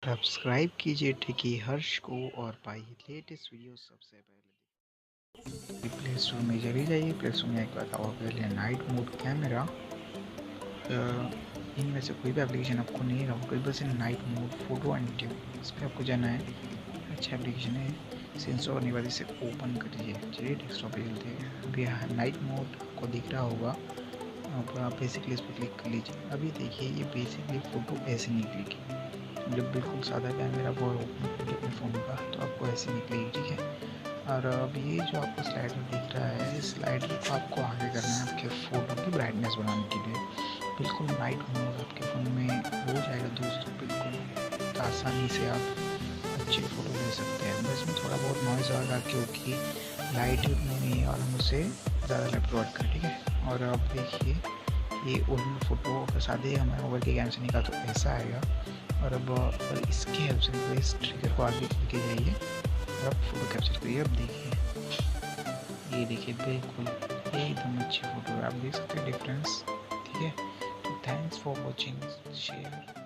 Subscribe कीजिए टिकी हर्ष को और पाइए लेटेस्ट वीडियो सबसे पहले। प्ले स्टोर में चली जाइए। प्ले स्टोर में एक बात पहले नाइट मोड कैमरा, इनमें से कोई भी एप्लीकेशन आपको नहीं रहा होगा, बस night mode photo and video, इस पर आपको जाना है। अच्छा एप्लीकेशन है, इसे इंस्टॉल करने के बाद इसे ओपन करिए। चलिए डेस्कटॉप पे चलते हैं। अभी नाइट मोड आपको दिख रहा होगा, आप बेसिकली इस पर क्लिक कर लीजिए। अभी देखिए ये बेसिकली फ़ोटो ऐसे निकलेगी। जब बिल्कुल सादा कैमरा वो ओपन करिए अपने फ़ोन का तो आपको ऐसे निकलेगी, ठीक है। और अब ये जो आपको स्लाइडर दिख रहा है, इस स्लाइडर को आपको आगे करना है आपके फ़ोटो की ब्राइटनेस बढ़ाने के लिए। बिल्कुल नाइट मोड आपके फ़ोन में हो जाएगा दोस्तों, बिल्कुल आसानी से आप अच्छी फ़ोटो ले सकते हैं। बस इसमें थोड़ा बहुत नॉइज़ आएगा क्योंकि लाइट उतनी नहीं है और हम उसे ज़्यादा लाइट प्रोवाइड करें, ठीक है। और अब देखिए ये ओरिजिनल फ़ोटो के साथ ही हमें मोबाइल के कैमरे से निकाल तो ऐसा आएगा। और अब इसकी हेल्प से इस ट्रिगर को आगे लेके जाइए और अब फोटो कैप्चर करिए। अब देखिए, ये देखिए बिल्कुल एकदम अच्छी फ़ोटो है, आप देख सकते हैं डिफरेंस, ठीक है। तो थैंक्स फॉर वॉचिंग, शेयर।